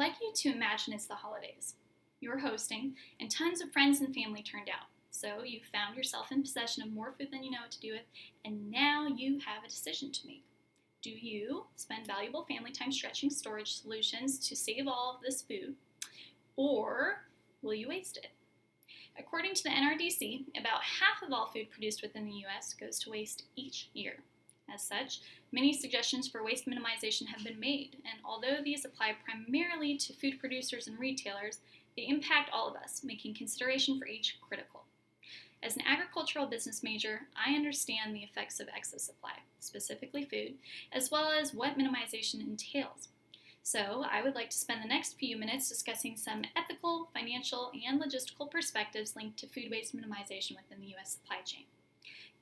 like you to imagine it's the holidays. You're hosting, and tons of friends and family turned out. So you found yourself in possession of more food than you know what to do with, and now you have a decision to make. Do you spend valuable family time stretching storage solutions to save all of this food, or will you waste it? According to the NRDC, about half of all food produced within the U.S. goes to waste each year. As such, many suggestions for waste minimization have been made, and although these apply primarily to food producers and retailers, they impact all of us, making consideration for each critical. As an agricultural business major, I understand the effects of excess supply, specifically food, as well as what minimization entails. So I would like to spend the next few minutes discussing some ethical, financial, and logistical perspectives linked to food waste minimization within the U.S. supply chain.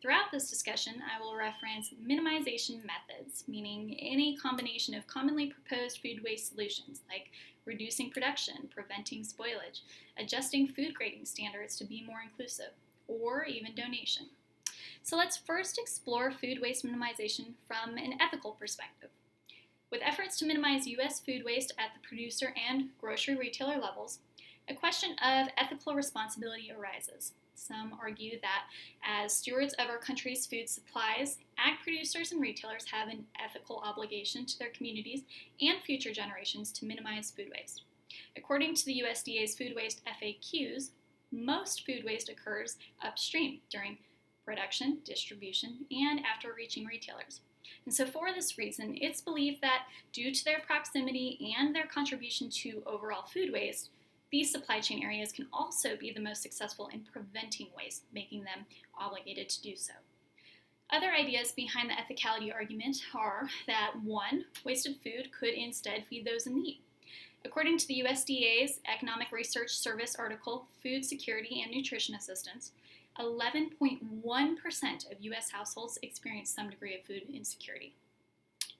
Throughout this discussion, I will reference minimization methods, meaning any combination of commonly proposed food waste solutions, like reducing production, preventing spoilage, adjusting food grading standards to be more inclusive, or even donation. So let's first explore food waste minimization from an ethical perspective. With efforts to minimize U.S. food waste at the producer and grocery retailer levels, a question of ethical responsibility arises. Some argue that as stewards of our country's food supplies, ag producers and retailers have an ethical obligation to their communities and future generations to minimize food waste. According to the USDA's food waste FAQs, most food waste occurs upstream during production, distribution, and after reaching retailers. And so for this reason, it's believed that due to their proximity and their contribution to overall food waste, these supply chain areas can also be the most successful in preventing waste, making them obligated to do so. Other ideas behind the ethicality argument are that 1. Wasted food could instead feed those in need. According to the USDA's Economic Research Service article, Food Security and Nutrition Assistance, 11.1% of U.S. households experience some degree of food insecurity.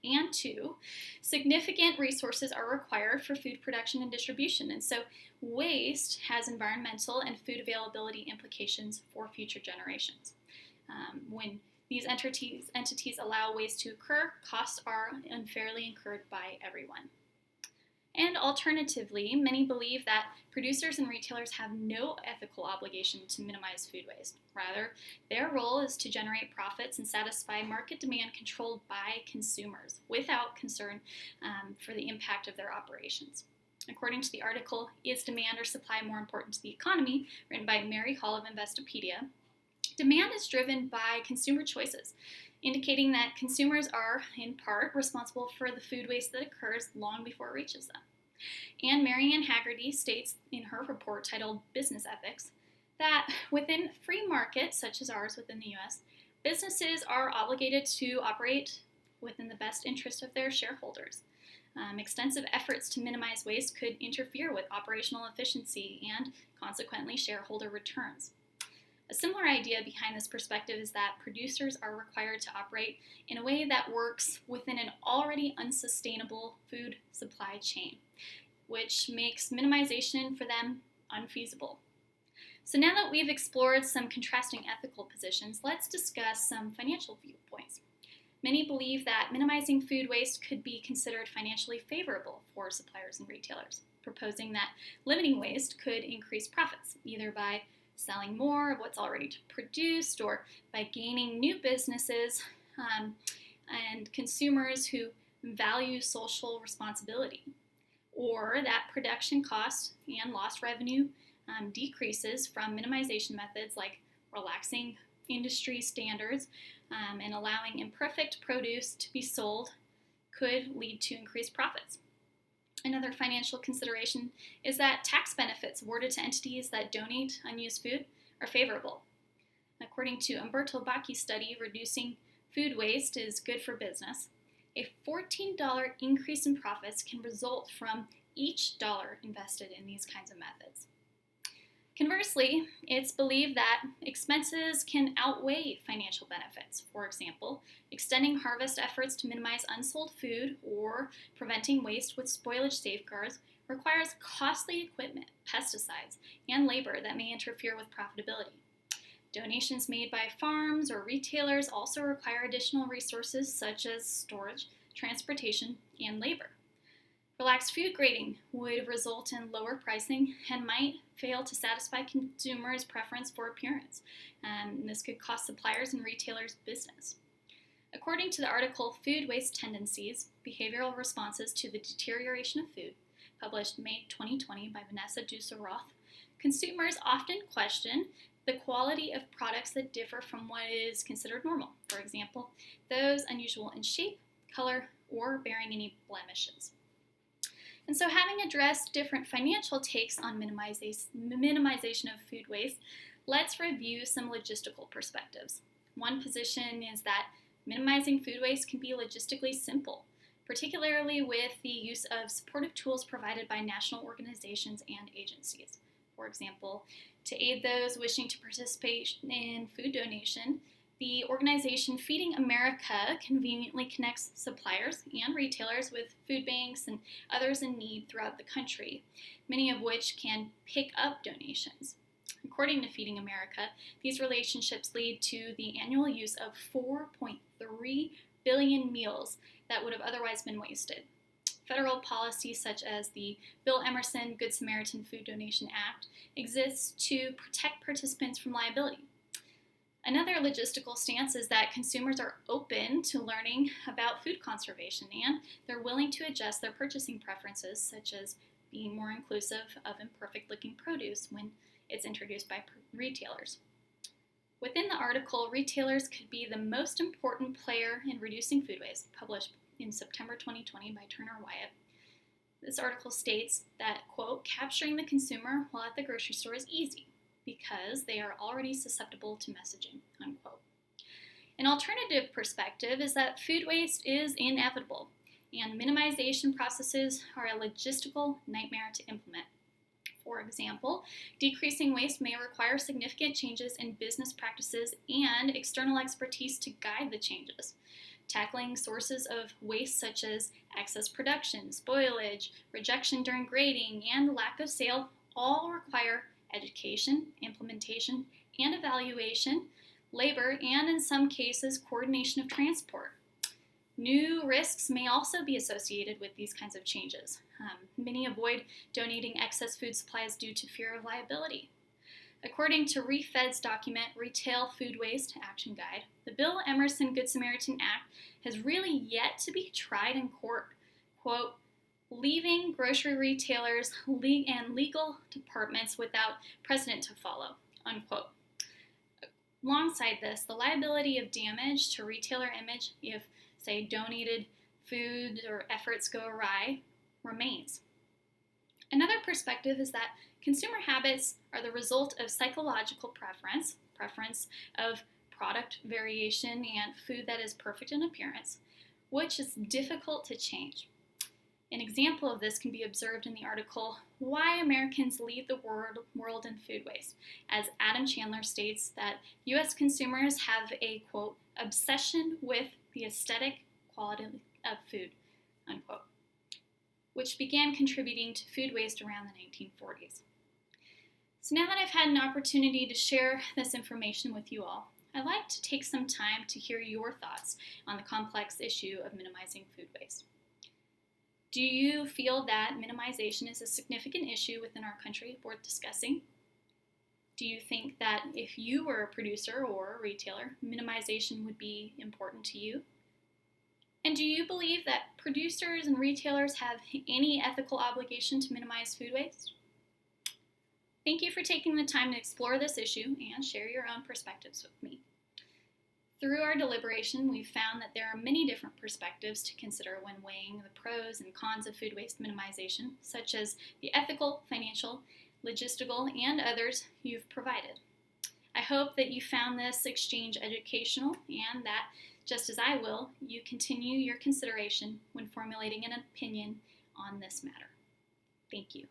And 2, significant resources are required for food production and distribution, and so waste has environmental and food availability implications for future generations. When these entities allow waste to occur, costs are unfairly incurred by everyone. And alternatively, many believe that producers and retailers have no ethical obligation to minimize food waste. Rather, their role is to generate profits and satisfy market demand controlled by consumers without concern for the impact of their operations. According to the article, Is Demand or Supply More Important to the Economy?, written by Mary Hall of Investopedia, demand is driven by consumer choices, indicating that consumers are, in part, responsible for the food waste that occurs long before it reaches them. And Marianne Haggerty states in her report titled Business Ethics that within free markets, such as ours within the U.S., businesses are obligated to operate within the best interest of their shareholders. Extensive efforts to minimize waste could interfere with operational efficiency and, consequently, shareholder returns. A similar idea behind this perspective is that producers are required to operate in a way that works within an already unsustainable food supply chain, which makes minimization for them unfeasible. So now that we've explored some contrasting ethical positions, let's discuss some financial viewpoints. Many believe that minimizing food waste could be considered financially favorable for suppliers and retailers, proposing that limiting waste could increase profits, either by selling more of what's already produced or by gaining new businesses and consumers who value social responsibility, or that production costs and lost revenue decreases from minimization methods like relaxing industry standards and allowing imperfect produce to be sold could lead to increased profits. Another financial consideration is that tax benefits awarded to entities that donate unused food are favorable. According to Umberto Bacchi's study, Reducing Food Waste is Good for Business, a $14 increase in profits can result from each dollar invested in these kinds of methods. Conversely, it's believed that expenses can outweigh financial benefits. For example, extending harvest efforts to minimize unsold food or preventing waste with spoilage safeguards requires costly equipment, pesticides, and labor that may interfere with profitability. Donations made by farms or retailers also require additional resources such as storage, transportation, and labor. Relaxed food grading would result in lower pricing and might fail to satisfy consumers' preference for appearance. And this could cost suppliers and retailers business. According to the article Food Waste Tendencies, Behavioral Responses to the Deterioration of Food, published May 2020 by Vanessa Dusa-Roth, consumers often question the quality of products that differ from what is considered normal. For example, those unusual in shape, color, or bearing any blemishes. And so, having addressed different financial takes on minimization of food waste, let's review some logistical perspectives. One position is that minimizing food waste can be logistically simple, particularly with the use of supportive tools provided by national organizations and agencies. For example, to aid those wishing to participate in food donation, the organization Feeding America conveniently connects suppliers and retailers with food banks and others in need throughout the country, many of which can pick up donations. According to Feeding America, these relationships lead to the annual use of 4.3 billion meals that would have otherwise been wasted. Federal policies such as the Bill Emerson Good Samaritan Food Donation Act exists to protect participants from liability. Another logistical stance is that consumers are open to learning about food conservation and they're willing to adjust their purchasing preferences, such as being more inclusive of imperfect-looking produce when it's introduced by retailers. Within the article, retailers could be the most important player in reducing food waste, published in September 2020 by Turner Wyatt. This article states that, quote, capturing the consumer while at the grocery store is easy because they are already susceptible to messaging, unquote. An alternative perspective is that food waste is inevitable, and minimization processes are a logistical nightmare to implement. For example, decreasing waste may require significant changes in business practices and external expertise to guide the changes. Tackling sources of waste such as excess production, spoilage, rejection during grading, and lack of sale all require education, implementation, and evaluation, labor, and in some cases, coordination of transport. New risks may also be associated with these kinds of changes. Many avoid donating excess food supplies due to fear of liability. According to ReFed's document, Retail Food Waste Action Guide, the Bill Emerson Good Samaritan Act has really yet to be tried in court, quote, leaving grocery retailers and legal departments without precedent to follow, unquote. Alongside this, the liability of damage to retailer image if, say, donated food or efforts go awry remains. Another perspective is that consumer habits are the result of psychological preference of product variation and food that is perfect in appearance, which is difficult to change. An example of this can be observed in the article, Why Americans Lead the World in Food Waste, as Adam Chandler states that U.S. consumers have a, quote, obsession with the aesthetic quality of food, unquote, which began contributing to food waste around the 1940s. So now that I've had an opportunity to share this information with you all, I'd like to take some time to hear your thoughts on the complex issue of minimizing food waste. Do you feel that minimization is a significant issue within our country worth discussing? Do you think that if you were a producer or a retailer, minimization would be important to you? And do you believe that producers and retailers have any ethical obligation to minimize food waste? Thank you for taking the time to explore this issue and share your own perspectives with me. Through our deliberation, we've found that there are many different perspectives to consider when weighing the pros and cons of food waste minimization, such as the ethical, financial, logistical, and others you've provided. I hope that you found this exchange educational and that, just as I will, you continue your consideration when formulating an opinion on this matter. Thank you.